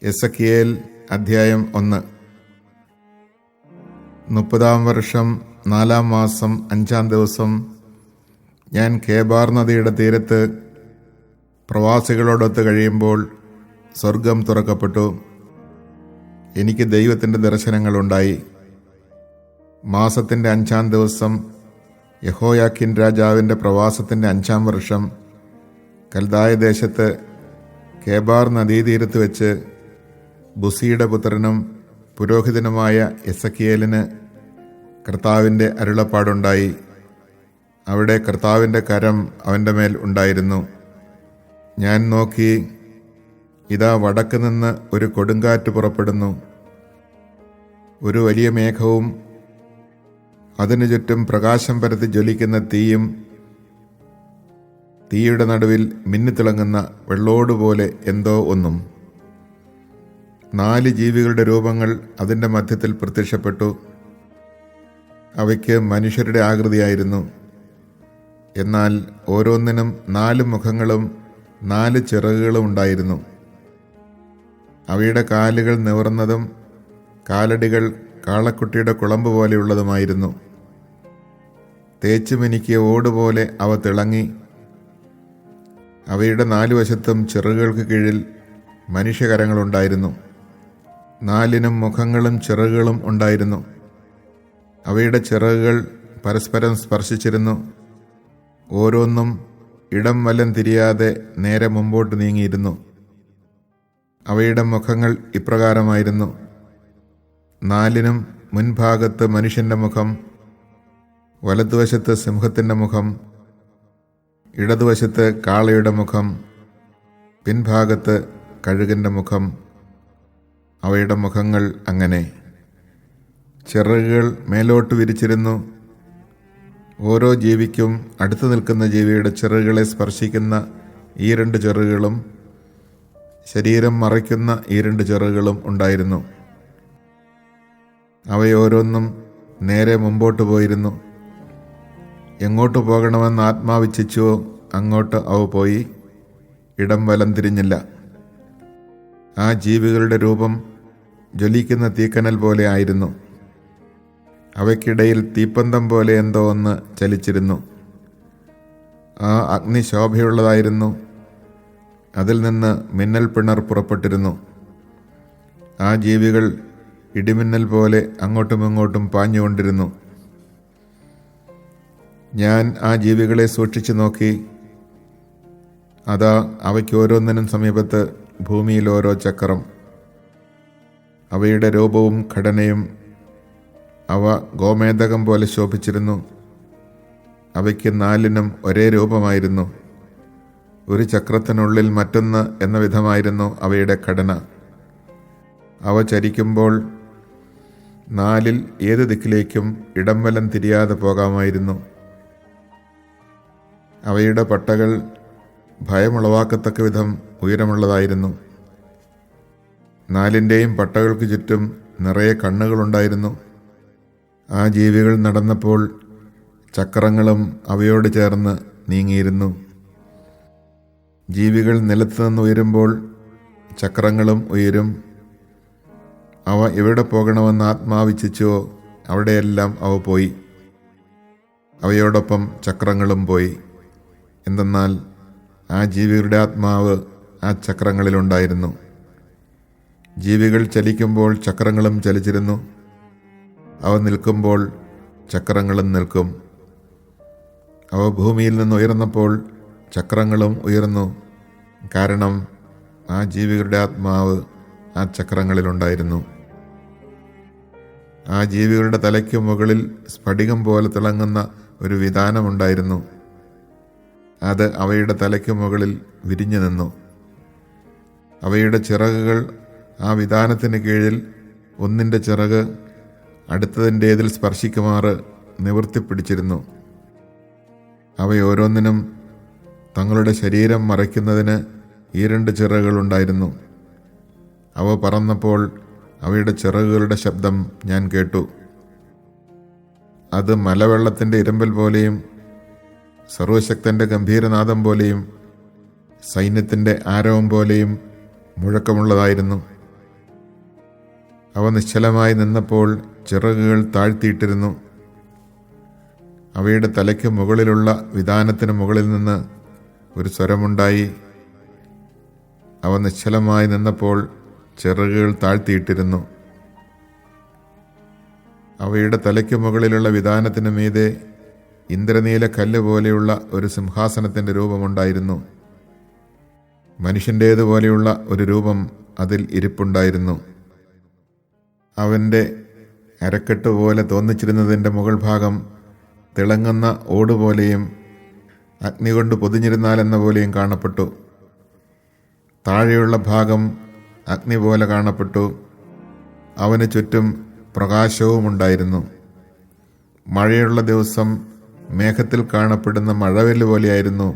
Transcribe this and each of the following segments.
Ezekiel അധ്യായം 1. 30-ാം വർഷം 4-ാം മാസം 5-ാം ദിവസം ഞാൻ കേബാർ നദിയുടെ തീരത്ത് പ്രവാസികളോടൊത്ത് കഴിയുമ്പോൾ സ്വർഗം തുറക്കപ്പെട്ടു. എനിക്ക് ദൈവത്തിൻ്റെ ദർശനങ്ങളുണ്ടായി. മാസത്തിൻ്റെ 5-ാം ദിവസം യഹോയാക്കിൻ രാജാവിൻ്റെ പ്രവാസത്തിൻ്റെ 5-ാം വർഷം കൽദായ ദേശത്ത് കേബാർ നദീതീരത്ത് വെച്ച് ബുസിയുടെ പുത്രനും പുരോഹിതനുമായ എസെക്കിയേലിന് കർത്താവിൻ്റെ അരുളപ്പാടുണ്ടായി. അവിടെ കർത്താവിൻ്റെ കരം അവൻ്റെ മേൽ ഉണ്ടായിരുന്നു. ഞാൻ നോക്കി, ഇതാ വടക്ക് നിന്ന് ഒരു കൊടുങ്കാറ്റ് പുറപ്പെടുന്നു. ഒരു വലിയ മേഘവും അതിനു ചുറ്റും പ്രകാശം പരത്തി ജ്വലിക്കുന്ന തീയും, തീയുടെ നടുവിൽ മിന്നിത്തിളങ്ങുന്ന വെള്ളോടുപോലെ എന്തോ ഒന്നും. 4 ജീവികളുടെ രൂപങ്ങൾ അതിൻ്റെ മധ്യത്തിൽ പ്രത്യക്ഷപ്പെട്ടു. അവയ്ക്ക് മനുഷ്യരുടെ ആകൃതിയായിരുന്നു. എന്നാൽ ഓരോന്നിനും 4 മുഖങ്ങളും 4 ചിറകുകളും ഉണ്ടായിരുന്നു. അവയുടെ കാലുകൾ നിവർന്നതും കാലടികൾ കാളക്കുട്ടിയുടെ കുളമ്പ് പോലെയുള്ളതുമായിരുന്നു. തേച്ചു മിനുക്കിയ ഓടുപോലെ അവ തിളങ്ങി. അവയുടെ 4 വശത്തും ചിറകുകൾക്ക് കീഴിൽ മനുഷ്യകരങ്ങളുണ്ടായിരുന്നു. 4നും മുഖങ്ങളും ചിറകുകളും ഉണ്ടായിരുന്നു. അവയുടെ ചിറകുകൾ പരസ്പരം സ്പർശിച്ചിരുന്നു. ഓരോന്നും ഇടം വലം തിരിയാതെ നേരെ മുമ്പോട്ട് നീങ്ങിയിരുന്നു. അവയുടെ മുഖങ്ങൾ ഇപ്രകാരമായിരുന്നു. 4നും മുൻഭാഗത്ത് മനുഷ്യൻ്റെ മുഖം, വലതുവശത്ത് സിംഹത്തിൻ്റെ മുഖം, ഇടതുവശത്ത് കാളയുടെ മുഖം, പിൻഭാഗത്ത് കഴുകൻ്റെ മുഖം. അവയുടെ മുഖങ്ങൾ അങ്ങനെ. ചിറകുകൾ മേലോട്ട് വിരിച്ചിരുന്നു. ഓരോ ജീവിക്കും അടുത്തു നിൽക്കുന്ന ജീവിയുടെ ചിറകുകളെ സ്പർശിക്കുന്ന ഈ 2 ചിറകുകളും ശരീരം മറയ്ക്കുന്ന ഈ 2 ചിറകുകളും ഉണ്ടായിരുന്നു. അവയോരോന്നും നേരെ മുമ്പോട്ട് പോയിരുന്നു. എങ്ങോട്ട് പോകണമെന്ന് ആത്മാവിച്ഛിച്ചുവോ അങ്ങോട്ട് അവ പോയി. ഇടം വലം തിരിഞ്ഞില്ല. ആ ജീവികളുടെ രൂപം ജ്വലിക്കുന്ന തീക്കനൽ പോലെ ആയിരുന്നു. അവയ്ക്കിടയിൽ തീപ്പന്തം പോലെ എന്തോ ഒന്ന് ചലിച്ചിരുന്നു. ആ അഗ്നി ശോഭയുള്ളതായിരുന്നു. അതിൽ നിന്ന് മിന്നൽ പിണർ പുറപ്പെട്ടിരുന്നു. ആ ജീവികൾ ഇടിമിന്നൽ പോലെ അങ്ങോട്ടും ഇങ്ങോട്ടും പാഞ്ഞുകൊണ്ടിരുന്നു. ഞാൻ ആ ജീവികളെ സൂക്ഷിച്ചു നോക്കി. അതാ അവയ്ക്ക് ഓരോന്നിനും സമീപത്ത് ഭൂമിയിൽ ഓരോ ചക്രം. അവയുടെ രൂപവും ഘടനയും അവ ഗോമേതകം പോലെ ശോഭിച്ചിരുന്നു. അവയ്ക്ക് 4നും ഒരേ രൂപമായിരുന്നു. ഒരു ചക്രത്തിനുള്ളിൽ മറ്റൊന്ന് എന്ന വിധമായിരുന്നു അവയുടെ ഘടന. അവ ചരിക്കുമ്പോൾ 4ൽ ഏത് ദിക്കിലേക്കും ഇടം വലം തിരിയാതെ പോകാമായിരുന്നു. അവയുടെ പട്ടകൾ ഭയമുളവാക്കത്തക്ക വിധം ഉയരമുള്ളതായിരുന്നു. 4ൻ്റെയും പട്ടകൾക്ക് ചുറ്റും നിറയെ കണ്ണുകളുണ്ടായിരുന്നു. ആ ജീവികൾ നടന്നപ്പോൾ ചക്രങ്ങളും അവയോട് ചേർന്ന് നീങ്ങിയിരുന്നു. ജീവികൾ നിലത്ത് നിന്ന് ഉയരുമ്പോൾ ചക്രങ്ങളും ഉയരും. അവ എവിടെ പോകണമെന്ന് ആത്മാവിച്ഛിച്ചുവോ അവിടെയെല്ലാം അവ പോയി. അവയോടൊപ്പം ചക്രങ്ങളും പോയി. എന്തെന്നാൽ ആ ജീവികളുടെ ആത്മാവ് ആ ചക്രങ്ങളിലുണ്ടായിരുന്നു. ജീവികൾ ചലിക്കുമ്പോൾ ചക്രങ്ങളും ചലിച്ചിരുന്നു. അവ നിൽക്കുമ്പോൾ ചക്രങ്ങളും നിൽക്കും. അവ ഭൂമിയിൽ നിന്ന് ഉയർന്നപ്പോൾ ചക്രങ്ങളും ഉയർന്നു. കാരണം ആ ജീവികളുടെ ആത്മാവ് ആ ചക്രങ്ങളിലുണ്ടായിരുന്നു. ആ ജീവികളുടെ തലയ്ക്ക് മുകളിൽ സ്ഫടികം പോലെ തിളങ്ങുന്ന ഒരു വിതാനമുണ്ടായിരുന്നു. അത് അവയുടെ തലയ്ക്ക് മുകളിൽ വിരിഞ്ഞു നിന്നു. അവയുടെ ചിറകുകൾ ആ വിതാനത്തിന് കീഴിൽ ഒന്നിൻ്റെ ചിറക് അടുത്തതിൻ്റേതിൽ സ്പർശിക്കുമാറ് നിവർത്തിപ്പിടിച്ചിരുന്നു. അവയോരോന്നിനും തങ്ങളുടെ ശരീരം മറയ്ക്കുന്നതിന് ഈ 2 ചിറകുകളുണ്ടായിരുന്നു. അവ പറന്നപ്പോൾ അവയുടെ ചിറകുകളുടെ ശബ്ദം ഞാൻ കേട്ടു. അത് മലവെള്ളത്തിൻ്റെ ഇരമ്പൽ പോലെയും സർവശക്തൻ്റെ ഗംഭീരനാദം പോലെയും സൈന്യത്തിൻ്റെ ആരവം പോലെയും മുഴക്കമുള്ളതായിരുന്നു. അവ നിശ്ചലമായി നിന്നപ്പോൾ ചിറകുകൾ താഴ്ത്തിയിട്ടിരുന്നു. അവയുടെ തലയ്ക്ക് മുകളിലുള്ള വിതാനത്തിന് മുകളിൽ നിന്ന് ഒരു സ്വരമുണ്ടായി. അവ നിശ്ചലമായി നിന്നപ്പോൾ ചിറകുകൾ താഴ്ത്തിയിട്ടിരുന്നു. അവയുടെ തലയ്ക്ക് മുകളിലുള്ള വിതാനത്തിനു മീതെ ഇന്ദ്രനീല കല്ല് പോലെയുള്ള ഒരു സിംഹാസനത്തിൻ്റെ രൂപമുണ്ടായിരുന്നു. മനുഷ്യൻ്റേതുപോലെയുള്ള ഒരു രൂപം അതിൽ ഇരിപ്പുണ്ടായിരുന്നു. അവൻ്റെ അരക്കെട്ട് പോലെ തോന്നിച്ചിരുന്നതിൻ്റെ മുകൾ ഭാഗം തിളങ്ങുന്ന ഓടുപോലെയും അഗ്നി കൊണ്ട് പൊതിഞ്ഞിരുന്നാലെന്ന പോലെയും കാണപ്പെട്ടു. താഴെയുള്ള ഭാഗം അഗ്നി പോലെ കാണപ്പെട്ടു. അവന് ചുറ്റും പ്രകാശവുമുണ്ടായിരുന്നു. മഴയുള്ള ദിവസം മേഘത്തിൽ കാണപ്പെടുന്ന മഴവില്ല് പോലെയായിരുന്നു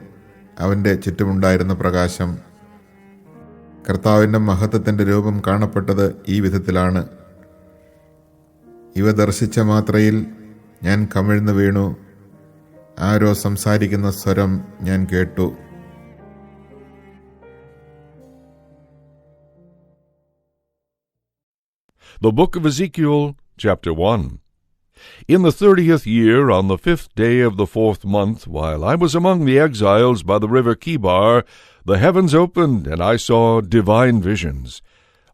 അവൻ്റെ ചുറ്റുമുണ്ടായിരുന്ന പ്രകാശം. കർത്താവിൻ്റെ മഹത്വത്തിൻ്റെ രൂപം കാണപ്പെട്ടത് ഈ വിധത്തിലാണ്. ഇവ ദർശിച്ച മാത്രയിൽ ഞാൻ കമിഴ്ന്നു വീണു. ആരോ സംസാരിക്കുന്ന സ്വരം ഞാൻ കേട്ടു. The Book of Ezekiel, Chapter 1. In the 30th year, on the 5th day of the 4th month, while I was among the exiles by the river Kibar, the heavens opened, and I saw divine visions.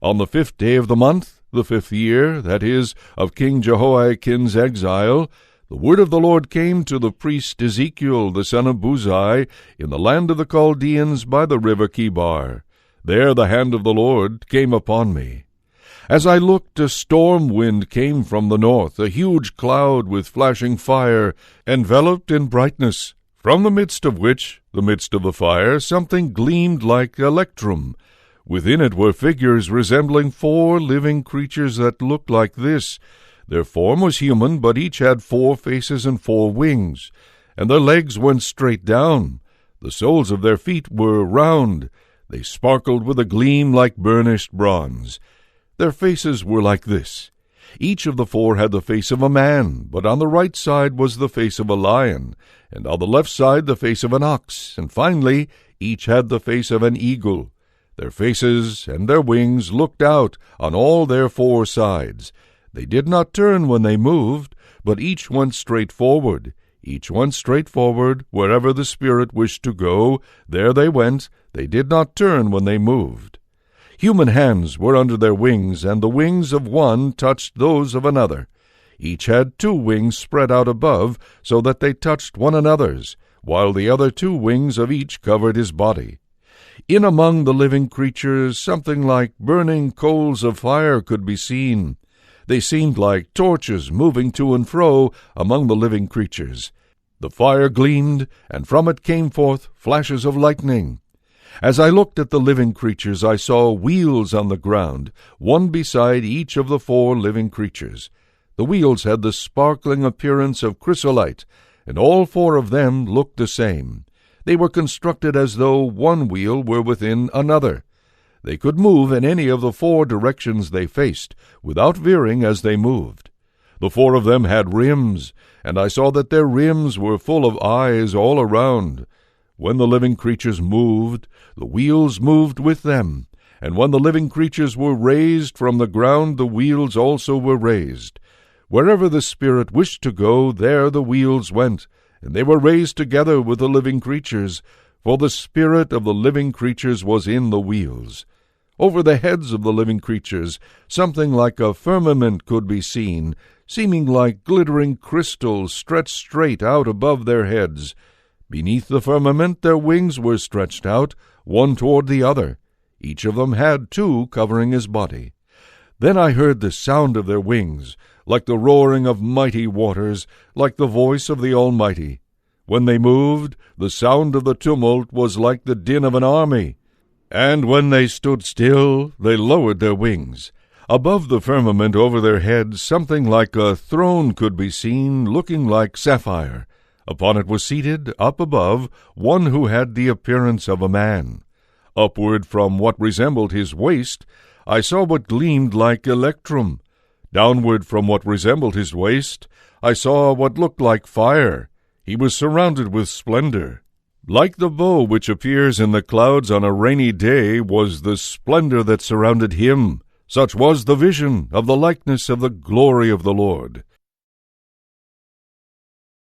On the 5th day of the month, the 5th year, that is, of King Jehoiakim's exile, the word of the Lord came to the priest Ezekiel, the son of Buzi, in the land of the Chaldeans by the river Kibar. There the hand of the Lord came upon me. As I looked, a storm wind came from the north, a huge cloud with flashing fire, enveloped in brightness, from the midst of which, the midst of the fire, something gleamed like electrum. Within it were figures resembling 4 living creatures that looked like this. Their form was human, but each had 4 faces and 4 wings, and their legs went straight down. The soles of their feet were round. They sparkled with a gleam like burnished bronze. Their faces were like this. Each of the 4 had the face of a man, but on the right side was the face of a lion, and on the left side the face of an ox, and finally each had the face of an eagle. Their faces and their wings looked out on all their 4 sides. They did not turn when they moved, but each went straight forward. Each went straight forward. Wherever the Spirit wished to go, there they went. They did not turn when they moved. Human hands were under their wings, and the wings of one touched those of another. Each had 2 wings spread out above, so that they touched one another's, while the other 2 wings of each covered his body. In among the living creatures, something like burning coals of fire could be seen. They seemed like torches moving to and fro among the living creatures. The fire gleamed, and from it came forth flashes of lightning. As I looked at the living creatures, I saw wheels on the ground, one beside each of the 4 living creatures. The wheels had the sparkling appearance of chrysolite, and all 4 of them looked the same. They were constructed as though one wheel were within another. They could move in any of the 4 directions they faced, without veering as they moved. The 4 of them had rims, and I saw that their rims were full of eyes all around. When the living creatures moved, the wheels moved with them, and when the living creatures were raised from the ground, the wheels also were raised. Wherever the Spirit wished to go, there the wheels went, and they were raised together with the living creatures, for the spirit of the living creatures was in the wheels. Over the heads of the living creatures, something like a firmament could be seen, seeming like glittering crystals stretched straight out above their heads. Beneath the firmament their wings were stretched out, one toward the other. Each of them had 2 covering his body. Then I heard the sound of their wings, like the roaring of mighty waters, like the voice of the Almighty. When they moved, the sound of the tumult was like the din of an army. And when they stood still, they lowered their wings. Above the firmament over their heads, something like a throne could be seen, looking like sapphire. Upon it was seated, up above, one who had the appearance of a man. Upward from what resembled his waist, I saw what gleamed like electrum. Downward from what resembled his waist, I saw what looked like fire. He was surrounded with splendor. Like the bow which appears in the clouds on a rainy day was the splendor that surrounded him. Such was the vision of the likeness of the glory of the Lord.